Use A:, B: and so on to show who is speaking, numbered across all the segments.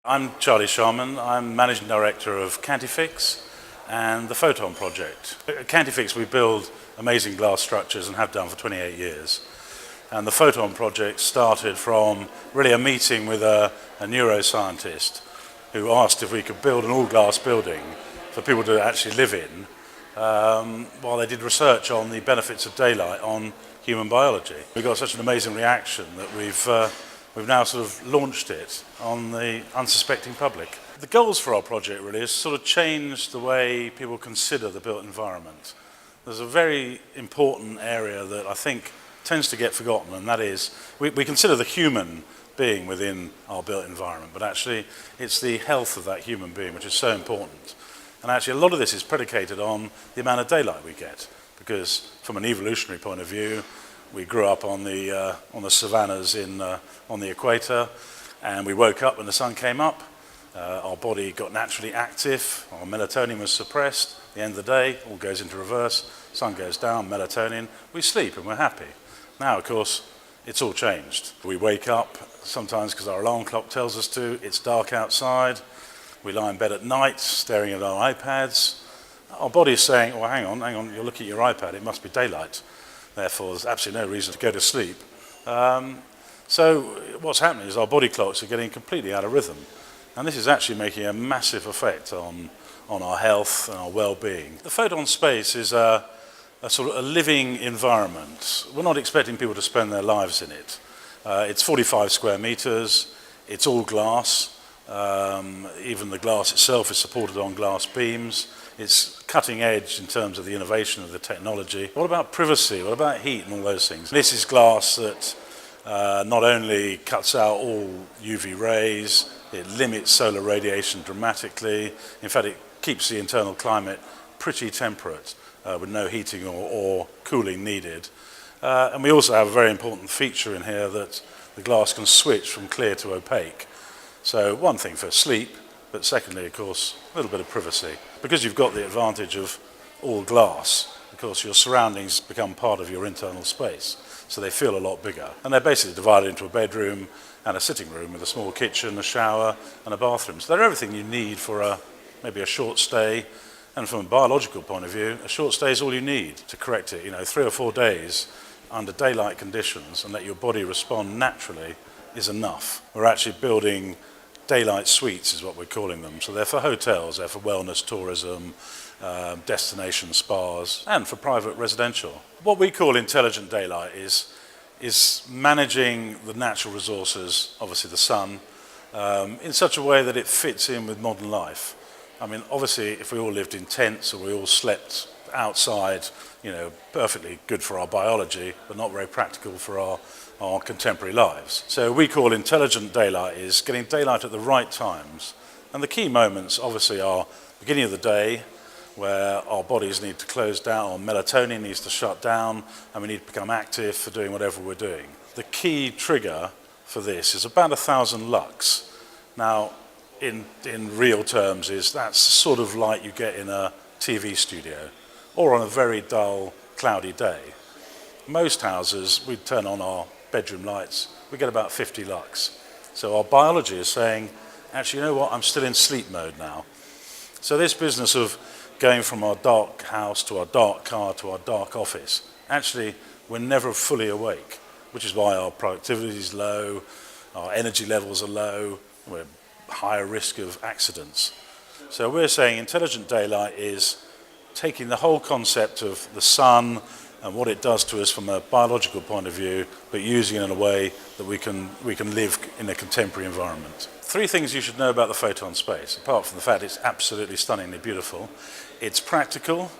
A: I'm Charlie Sharman. I'm Managing Director of Cantifix and the Photon Project. At Cantifix we build amazing glass structures and have done for 28 years. And the Photon Project started from really a meeting with a neuroscientist who asked if we could build an all-glass building for people to actually live in while they did research on the benefits of daylight on human biology. We got such an amazing reaction that we've now sort of launched it on the unsuspecting public. The goals for our project really is sort of change the way people consider the built environment. There's a very important area that I think tends to get forgotten, and that is we consider the human being within our built environment, but actually it's the health of that human being which is so important. And actually a lot of this is predicated on the amount of daylight we get, because from an evolutionary point of view, we grew up on the savannas on the equator, and we woke up when the sun came up. Our body got naturally active, our melatonin was suppressed. At the end of the day, all goes into reverse, sun goes down, melatonin, we sleep and we're happy. Now, of course, it's all changed. We wake up sometimes because our alarm clock tells us to, it's dark outside, we lie in bed at night staring at our iPads. Our body's saying, well, hang on, you're looking at your iPad, it must be daylight. Therefore, there's absolutely no reason to go to sleep. So what's happening is our body clocks are getting completely out of rhythm. And this is actually making a massive effect on our health and our well-being. The Photon space is a sort of a living environment. We're not expecting people to spend their lives in it. It's 45 square meters, it's all glass. Even the glass itself is supported on glass beams. It's cutting edge in terms of the innovation of the technology. What about privacy? What about heat and all those things? This is glass that not only cuts out all UV rays, it limits solar radiation dramatically. In fact, it keeps the internal climate pretty temperate with no heating or cooling needed. And we also have a very important feature in here that the glass can switch from clear to opaque. So one thing for sleep, but secondly, of course, a little bit of privacy. Because you've got the advantage of all glass, of course, your surroundings become part of your internal space, so they feel a lot bigger. And they're basically divided into a bedroom and a sitting room with a small kitchen, a shower, and a bathroom. So they're everything you need for maybe a short stay. And from a biological point of view, a short stay is all you need to correct it. 3 or 4 days under daylight conditions and let your body respond naturally is enough. We're actually building daylight suites is what we're calling them. So they're for hotels, they're for wellness tourism, destination spas, and for private residential. What we call intelligent daylight is managing the natural resources, obviously the sun, in such a way that it fits in with modern life. I mean, obviously, if we all lived in tents or we all slept outside, perfectly good for our biology, but not very practical for our contemporary lives. So we call intelligent daylight is getting daylight at the right times. And the key moments obviously are beginning of the day, where our bodies need to close down, or melatonin needs to shut down, and we need to become active for doing whatever we're doing. The key trigger for this is about 1,000 lux. Now, in real terms, that's the sort of light you get in a TV studio, or on a very dull, cloudy day. Most houses, we turn on our bedroom lights, we get about 50 lux. So our biology is saying, actually, you know what, I'm still in sleep mode now. So this business of going from our dark house to our dark car to our dark office, actually, we're never fully awake, which is why our productivity is low, our energy levels are low, we're higher risk of accidents. So we're saying intelligent daylight is taking the whole concept of the sun and what it does to us from a biological point of view, but using it in a way that we can live in a contemporary environment. 3 things you should know about the Photon space, apart from the fact it's absolutely stunningly beautiful. It's practical,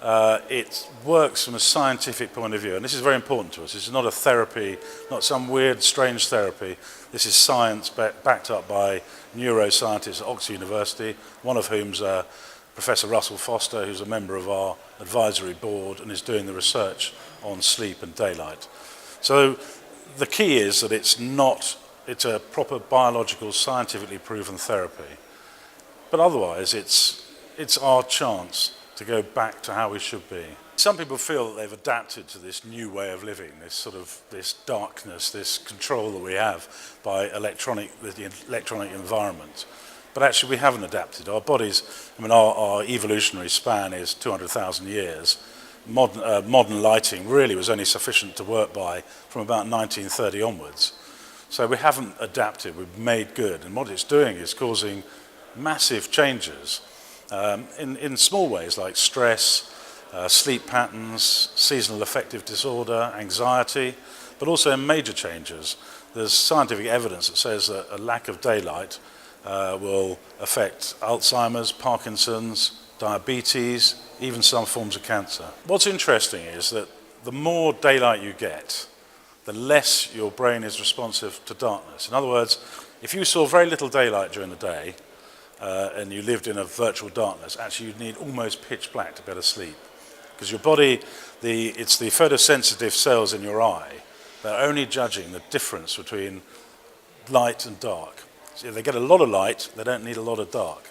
A: it works from a scientific point of view, and this is very important to us. This is not a therapy, not some weird, strange therapy. This is science backed up by neuroscientists at Oxford University, one of whom's Professor Russell Foster, who's a member of our advisory board and is doing the research on sleep and daylight. So the key is that it's a proper biological, scientifically proven therapy. But otherwise, it's our chance to go back to how we should be. Some people feel that they've adapted to this new way of living, this darkness, this control that we have by the electronic environment. But actually we haven't adapted. Our bodies, our evolutionary span is 200,000 years. Modern lighting really was only sufficient to work by from about 1930 onwards. So we haven't adapted, we've made good. And what it's doing is causing massive changes in small ways like stress, sleep patterns, seasonal affective disorder, anxiety, but also in major changes. There's scientific evidence that says that a lack of daylight will affect Alzheimer's, Parkinson's, diabetes, even some forms of cancer. What's interesting is that the more daylight you get, the less your brain is responsive to darkness. In other words, if you saw very little daylight during the day and you lived in a virtual darkness, actually you'd need almost pitch black to be able to sleep. Because your body, it's the photosensitive cells in your eye that are only judging the difference between light and dark. So if they get a lot of light, they don't need a lot of dark.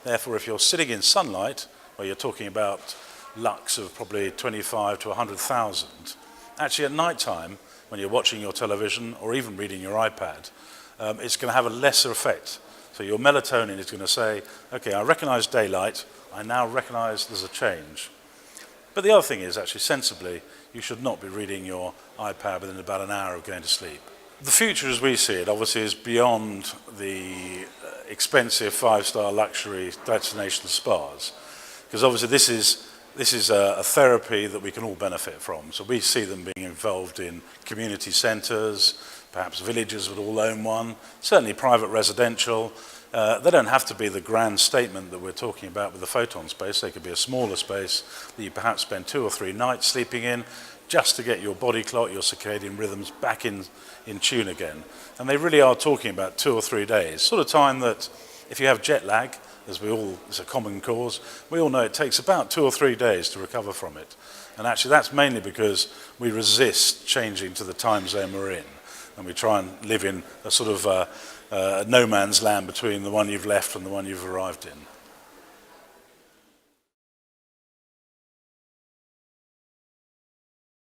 A: Therefore, if you're sitting in sunlight, where you're talking about lux of probably 25 to 100,000, actually at night time, when you're watching your television or even reading your iPad, it's going to have a lesser effect. So your melatonin is going to say, okay, I recognize daylight, I now recognize there's a change. But the other thing is, actually, sensibly, you should not be reading your iPad within about an hour of going to sleep. The future, as we see it, obviously is beyond the expensive five-star luxury destination spas, because obviously this is a therapy that we can all benefit from. So we see them being involved in community centres, perhaps villages would all own one, certainly private residential. They don't have to be the grand statement that we're talking about with the photon space. They could be a smaller space that you perhaps spend 2 or 3 nights sleeping in just to get your body clock, your circadian rhythms back in tune again. And they really are talking about 2 or 3 days, sort of time that if you have jet lag, it's a common cause, we all know it takes about 2 or 3 days to recover from it. And actually that's mainly because we resist changing to the time zone we're in. And we try and live in a sort of no man's land between the one you've left and the one you've arrived in.